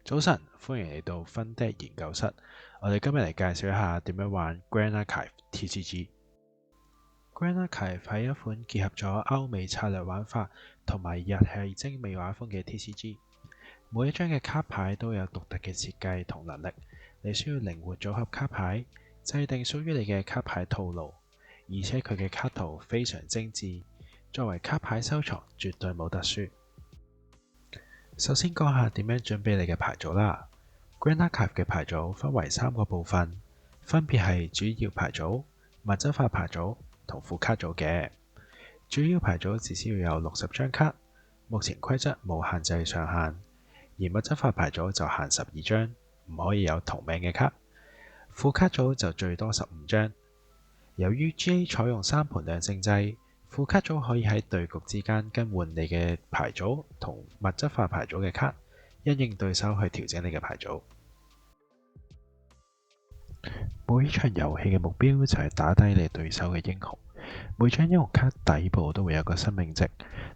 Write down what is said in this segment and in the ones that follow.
早晨，歡迎嚟到 Fun Dad 研究室。我哋今日嚟介紹一下點樣玩 Grand Archive TCG。Grand Archive 係一款結合咗歐美策略玩法同埋日系精美畫風嘅 TCG。每一張嘅卡牌都有獨特嘅設計同能力，你需要靈活組合卡牌，制定屬於你嘅卡牌套路。而且佢嘅卡圖非常精緻，作為卡牌收藏絕對冇得輸。首先講下點樣準備你嘅牌組啦。Grand Archive 嘅牌組分為3個部分，分別係主要牌組、物質化牌組同副卡組嘅。主要牌組至少要有60張卡，目前規則冇限制上限，而物質化牌組就限12張，唔可以有同名嘅卡。副卡組就最多15張。由於 GA 採用3盤兩勝制，副卡組可以喺對局之間更換你嘅牌組同物質化牌組嘅卡，因應對手去調整你嘅牌組。每一場遊戲嘅目標就係打低你對手嘅英雄。每張英雄卡底部都會有個生命值，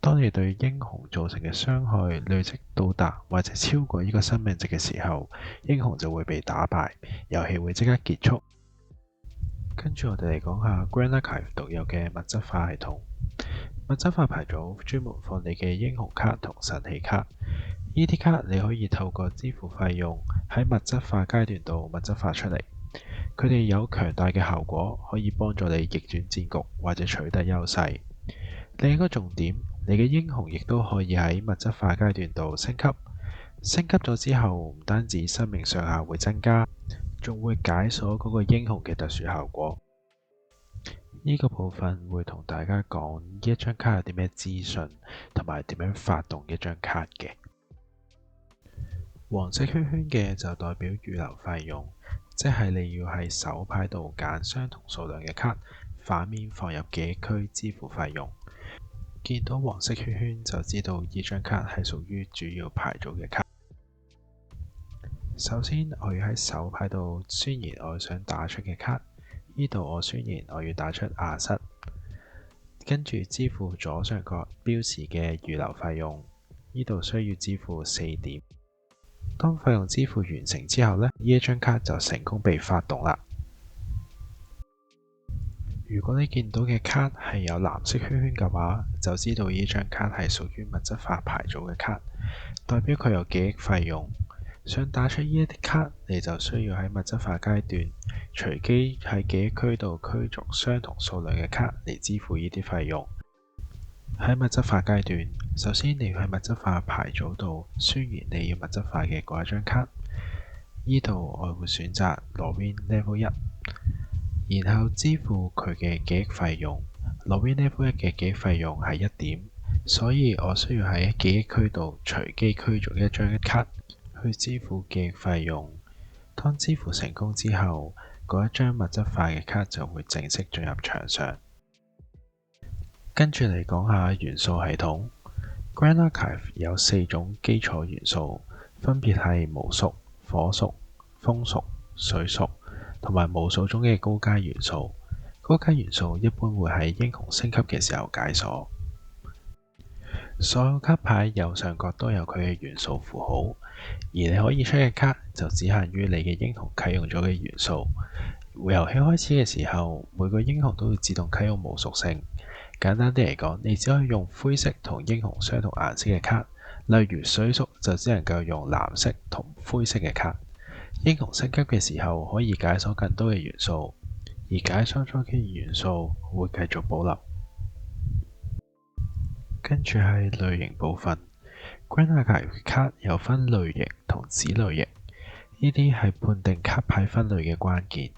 當你對英雄造成嘅傷害累積到達或者超過呢個生命值嘅時候，英雄就會被打敗，遊戲會即刻結束。跟住我哋嚟講下 Grand Archive 獨有嘅物質化系統。物質化牌組專門放你嘅英雄卡同神器卡，呢啲卡你可以透過支付費用喺物質化階段度物質化出嚟。佢哋有強大嘅效果，可以幫助你逆轉戰局或者取得優勢。另一個重點，你嘅英雄亦都可以喺物質化階段度升級。升級咗之後，唔單止生命上限會增加，仲會解鎖嗰個英雄嘅特殊效果。呢個部分會同大家講呢一張卡有啲咩資訊，同埋點樣發動一張卡嘅。黃色圈圈嘅就代表預留費用，即係你要喺手牌度揀相同數量嘅卡，反面放入記憶區支付費用。見到黃色圈圈就知道呢張卡係屬於主要牌組嘅卡。首先我要喺手牌度宣言我想打出嘅卡，呢度我宣言我要打出亞瑟，跟住支付左上角標示嘅預留費用，呢度需要支付4點。當費用支付完成之後呢一張卡就成功被發動啦。如果你見到嘅卡係有藍色圈圈嘅話，就知道呢張卡係屬於物質化牌組嘅卡，代表佢有記憶費用。想打出呢一啲卡，你就需要喺物質化階段隨機喺記憶區度驅逐相同數量嘅卡嚟支付呢啲費用。喺物質化階段，首先你要喺物質化牌組度宣言你要物質化嘅嗰一張卡。呢度我會選擇羅賓 Level 1，然後支付佢嘅記憶費用。羅賓 Level 1嘅記憶費用係1點，所以我需要喺記憶區度隨機驅逐一張卡去支付記憶費用。當支付成功之後，嗰一張物質化嘅卡就會正式進入場上。跟住嚟講下元素系統。Grand Archive 有4種基礎元素，分別係無屬、火屬、風屬、水屬，同埋無數種嘅高階元素。高階元素一般會喺英雄升級嘅時候解鎖。所有卡牌右上角都有佢嘅元素符號，而你可以出嘅卡就只限於你嘅英雄啟用咗嘅元素。遊戲開始嘅時候，每個英雄都會自動啟用無屬性。簡單啲嚟講，你只可以用灰色同英雄相同顏色嘅卡，例如水屬就只能夠用藍色同灰色嘅卡。英雄升級嘅時候可以解鎖更多嘅元素，而解鎖咗嘅元素會繼續保留。跟住係類型部分。Grand Archive 卡有分類型同子類型，呢啲係判定卡牌分類嘅關鍵。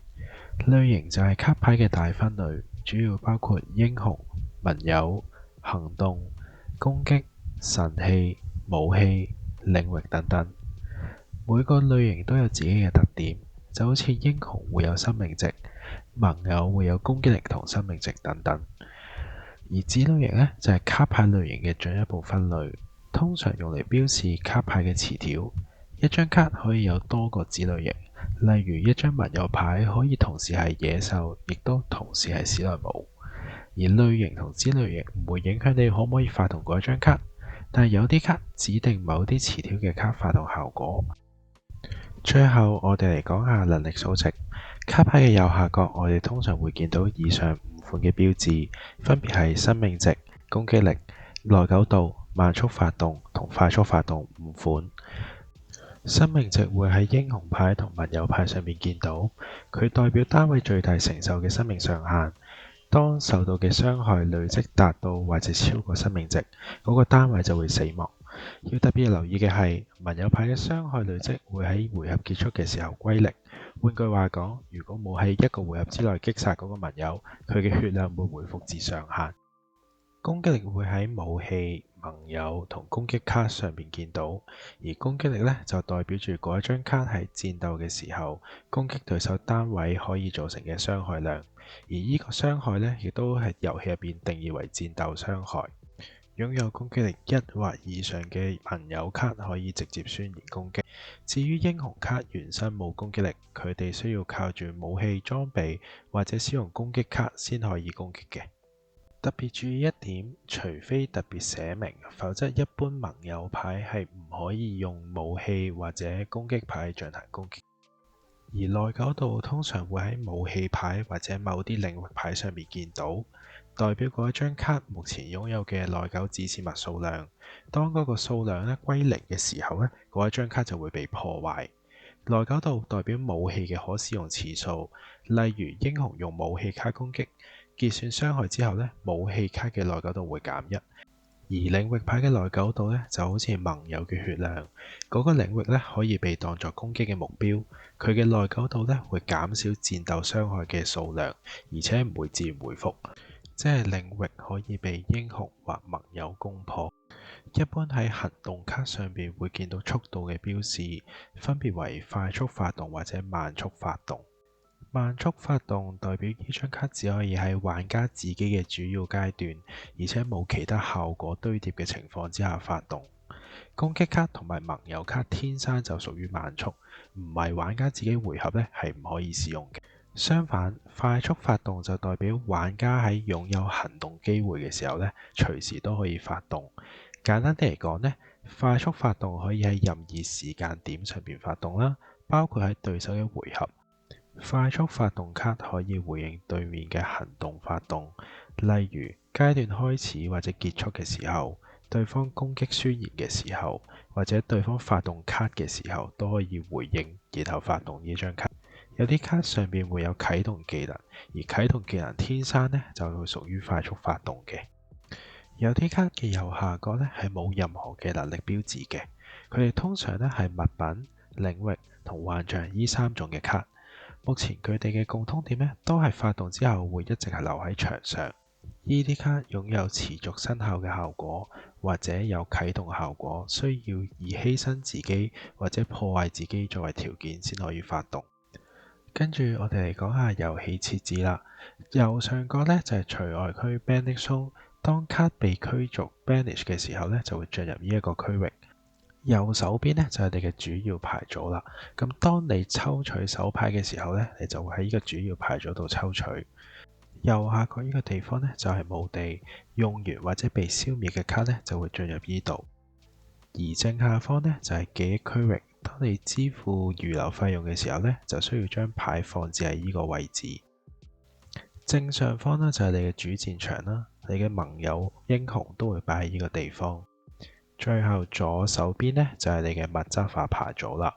類型就係卡牌嘅大分類，主要包括英雄、盟友、行動、攻擊、神器、武器、領域等等。每個類型都有自己嘅特點，就好似英雄會有生命值，盟友會有攻擊力同生命值等等。而子類型呢，就係卡牌類型嘅進一步分類，通常用嚟標示卡牌嘅詞條。一張卡可以有多個子類型，例如一張盟友牌可以同時係野獸，亦都同時係史萊姆。而類型同子類型唔會影響你可唔可以發動嗰張卡，但係有啲卡指定某啲詞條嘅卡發動效果。最後，我哋嚟講下能力數值。卡牌嘅右下角，我哋通常會見到以上5款嘅標誌，分別係生命值、攻擊力、耐久度、慢速發動同快速發動5款。生命值會喺英雄牌同盟友牌上面見到，佢代表單位最大承受嘅生命上限。當受到嘅傷害累積達到或者超過生命值，嗰個單位就會死亡。要特別留意嘅係，盟友牌嘅傷害累積會喺回合結束嘅時候歸零。換句話講，如果冇喺一個回合之內擊殺嗰個盟友，佢嘅血量會回復至上限。攻擊力會喺武器、盟友同攻擊卡上面見到，而攻擊力呢，就代表住嗰一張卡喺戰鬥嘅時候攻擊對手單位可以造成嘅傷害量，而呢個傷害呢，亦都係遊戲入邊定義為戰鬥傷害。擁有攻擊力1或以上嘅盟友卡可以直接宣言攻擊。至於英雄卡原身冇攻擊力，佢哋需要靠住武器裝備或者使用攻擊卡先可以攻擊嘅。特別注意一點，除非特別寫明，否則一般盟友牌係唔可以用武器或者攻擊牌進行攻擊。而耐久度通常會喺武器牌或者某啲領域牌上面見到，代表嗰一張卡目前擁有嘅耐久指示物數量。當嗰個數量歸零嘅時候呢，嗰一張卡就會被破壞。耐久度代表武器嘅可使用次數，例如英雄用武器卡攻擊，結算傷害之後呢，武器卡嘅耐久度會減1。而領域牌嘅耐久度呢，就好似盟友嘅血量，嗰個領域呢，可以被當作攻擊嘅目標，佢嘅耐久度呢，會減少戰鬥傷害嘅數量，而且唔會自然回復，即係領域可以被英雄或盟友攻破。一般喺行動卡上邊會見到速度嘅標示，分別為快速發動或者慢速發動。慢速發動代表呢張卡只可以喺玩家自己嘅主要階段，而且冇其他效果堆疊嘅情況之下發動。攻擊卡同埋盟友卡天生就屬於慢速，唔係玩家自己回合呢係唔可以使用嘅。相反，快速發動就代表玩家喺擁有行動機會嘅時候呢，隨時都可以發動。簡單啲嚟講呢，快速發動可以喺任意時間點上邊發動啦，包括喺對手嘅回合。快速發動卡可以回應對面嘅行動發動，例如階段開始或者結束嘅時候，對方攻擊宣言嘅時候，或者對方發動卡嘅時候，都可以回應，然後發動呢張卡。有啲卡上面會有啟動技能，而啟動技能天生呢就會屬於快速發動嘅。有啲卡嘅右下角呢係冇任何嘅能力標誌嘅，佢哋通常呢係物品、領域同幻象呢3種嘅卡。目前佢哋嘅共通點呢，都係發動之後會一直係留喺場上。呢啲卡擁有持續生效嘅效果，或者有啟動效果，需要以犧牲自己或者破壞自己作為條件先可以發動。跟住我哋嚟講下遊戲設置啦。右上角呢就係除外區 Banish Zone， 當卡被驅逐 Banish 嘅時候呢，就會進入呢一個區域。右手邊呢就係你嘅主要牌組啦。咁當你抽取手牌嘅時候呢，你就會喺呢個主要牌組度抽取。右下角呢個地方呢，就係墓地，用完或者被消滅嘅卡呢，就會進入呢度。而正下方呢，就係記憶區域，當你支付預留費用嘅時候呢，就需要將牌放置喺呢個位置。正上方呢，就係你嘅主戰場啦，你嘅盟友英雄都會擺喺呢個地方。最後左手邊呢，就係你嘅物質化牌組啦。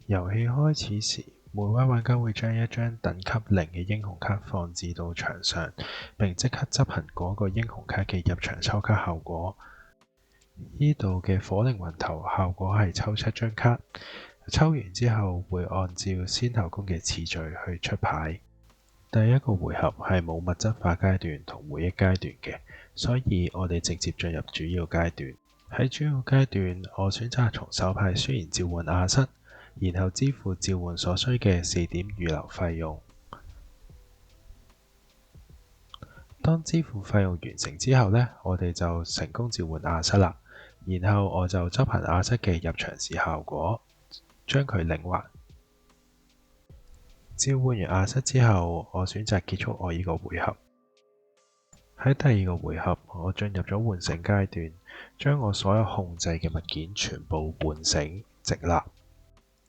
遊戲開始時，每位玩家會將一張等級0嘅英雄卡放置到場上，並即刻執行嗰個英雄卡嘅入場抽卡效果。呢度嘅火靈魂頭效果係抽7張卡，抽完之後會按照先後攻嘅次序去出牌。第一個回合係冇物質化階段同回憶階段嘅，所以我哋直接進入主要階段。喺主要階段，我選擇從手牌宣言召喚亞瑟，然後支付召喚所需嘅4點預留費用。當支付費用完成之後呢，我哋就成功召喚亞瑟啦。然後我就執行亞瑟嘅入場時效果，將佢領還。召喚完亞瑟之後，我選擇結束我呢個回合。喺第2個回合，我進入咗喚醒階段，將我所有控制嘅物件全部喚醒直立。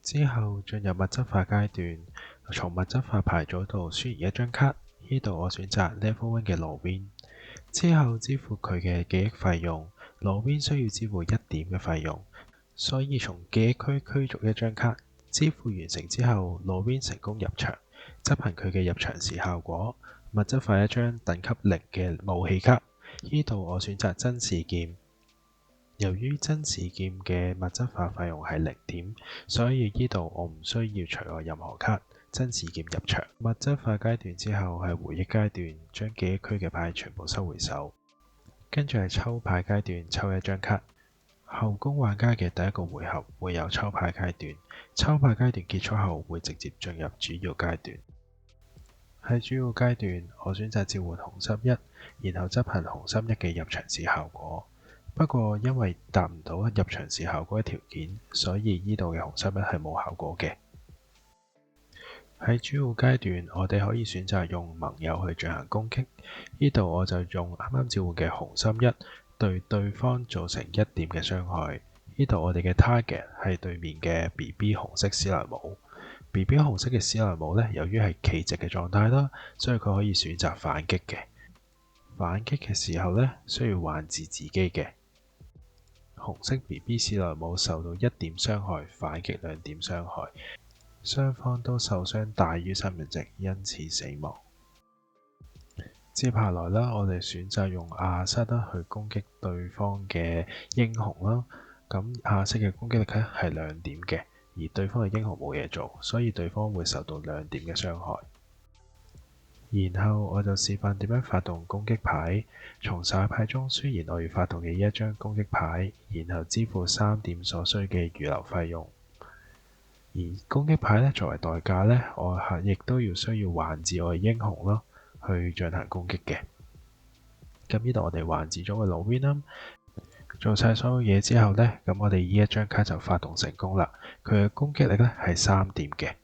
之後進入物質化階段，從物質化牌組度輸入一張卡，呢度我選擇 Level 1嘅羅賓。之後支付佢嘅記憶費用，羅賓需要支付1點嘅費用，所以從記憶區驅逐一張卡。支付完成之後，羅賓成功入場，執行佢嘅入場時效果，物質化一張等級0嘅武器卡。呢度我選擇真視劍。由於真視劍嘅物質化費用係0點，所以呢度我唔需要除外任何卡。真視劍入場。物質化階段之後係回憶階段，將記憶區嘅牌全部收回手。跟住係抽牌階段，抽一張卡。後宮玩家嘅第一個回合會有抽牌階段，抽牌階段結束後會直接進入主要階段。喺主要階段，我選擇召喚紅心1，然後執行紅心1嘅入場時效果。不過因為達唔到入場時效果嘅條件，所以呢度嘅紅心1係冇效果嘅。喺主要階段，我哋可以選擇用盟友去進行攻擊。呢度我就用啱啱召喚嘅紅心1對對方造成1點嘅傷害。呢度我哋嘅 target 係對面嘅 BB 紅色史萊姆。BB 紅色嘅史萊姆呢，由於係企直嘅狀態啦，所以佢可以選擇反擊嘅。反擊嘅時候呢，需要幻治自己嘅。紅色 BB 史萊姆受到1點傷害，反擊2點傷害，雙方都受傷大於3分之一，因此死亡。接下來啦，我哋選擇用亞瑟啦去攻擊對方嘅英雄啦。咁亞瑟嘅攻擊力咧係2點嘅，而對方嘅英雄冇嘢做，所以對方會受到2點嘅傷害。然後我就示範點樣發動攻擊牌，從手牌中輸入我要發動嘅一張攻擊牌，然後支付3點所需嘅預留費用。而攻擊牌咧作為代價咧，我亦都需要幻治我嘅英雄咯，去進行攻擊嘅。咁呢度我哋幻治咗個老 win 啦，做晒所有嘢之後呢，咁我哋呢一張卡就發動成功啦。佢嘅攻擊力呢係3點嘅。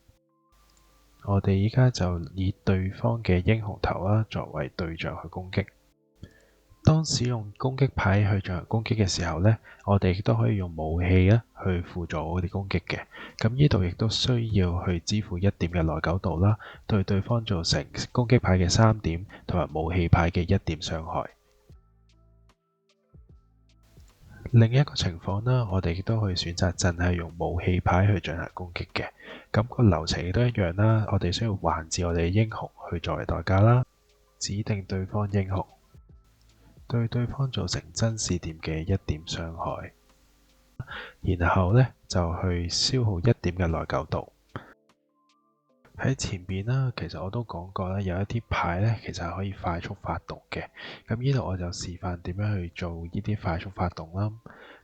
我哋依家就以對方嘅英雄頭啦作為對象去攻擊。當使用攻擊牌去進行攻擊嘅時候呢，我哋亦都可以用武器去輔助我哋攻擊嘅。咁呢度亦都需要去支付1點嘅耐久度啦，對對方造成攻擊牌嘅3點同埋武器牌嘅1點傷害。另一個情況啦，我哋亦都可以選擇淨係用武器牌去進行攻擊嘅。咁個流程亦都一樣啦，我哋需要幻治我哋嘅英雄去作為代價啦，指定對方英雄，對對方造成真視點嘅1點傷害，然後呢，就去消耗1點嘅耐久度。喺前邊啦，其實我都講過啦，有一啲牌呢，其實係可以快速發動嘅。咁呢度我就示範點樣去做呢啲快速發動啦。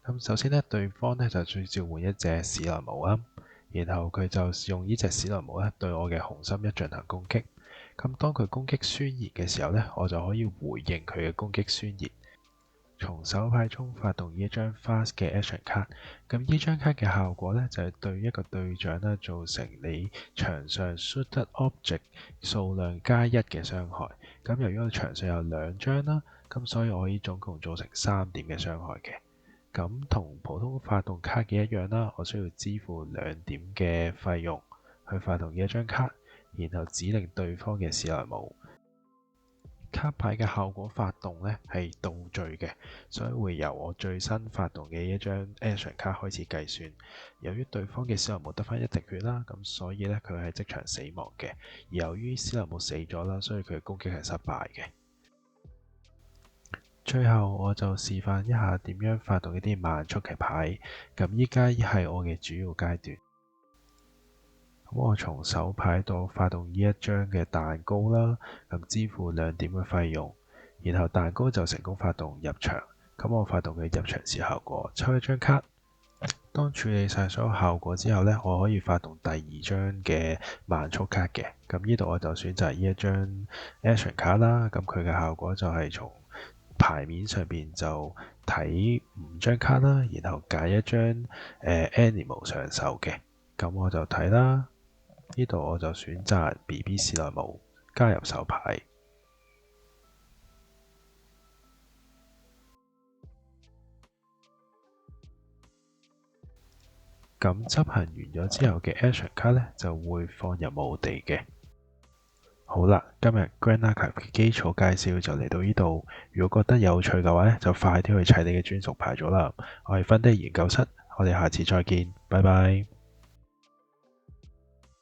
咁首先呢，對方呢就召喚一隻史萊姆啦，然後佢就用呢隻史萊姆呢對我嘅紅心1進行攻擊。咁當佢攻擊宣言嘅時候呢，我就可以回應佢嘅攻擊宣言。從手牌中發動呢一張 Fast 嘅 Action 卡，咁呢張卡嘅效果呢，就係對一個對象呢造成你場上 Shooted Object 數量加1嘅傷害。咁由於我場上有2張啦，咁所以我可以總共造成3點嘅傷害嘅。咁同普通發動卡嘅一樣啦，我需要支付2點嘅費用去發動呢一張卡，然後指令對方嘅史萊姆。卡牌嘅效果發動呢係倒序嘅，所以會由我最新發動嘅一張 action 卡開始計算。由於對方嘅史萊姆得返1滴血啦，咁所以呢，佢係即場死亡嘅。而由於史萊姆死咗啦，所以佢嘅攻擊係失敗嘅。最後我就示範一下點樣發動一啲慢速嘅牌。咁依家係我嘅主要階段。咁我從手牌度發動呢一張嘅蛋糕啦，咁支付2點嘅費用，然後蛋糕就成功發動入場。咁我發動嘅入場時效果，抽一張卡。當處理晒所有效果之後呢，我可以發動第2張嘅慢速卡嘅。咁呢度我就選擇呢一張 action 卡啦。咁佢嘅效果就係從牌面上邊就睇5張卡啦，然後揀一張animal 上手嘅。咁我就睇啦。呢度我就選擇 BB 史萊姆加入手牌。咁執行完咗之後嘅 action 卡呢，就會放入墓地嘅。好啦，今日 Grand Archive 嘅基礎介紹就嚟到呢度。如果覺得有趣嘅話呢，就快啲去砌你嘅專屬牌組啦。我係芬迪研究室，我哋下次再見，拜拜。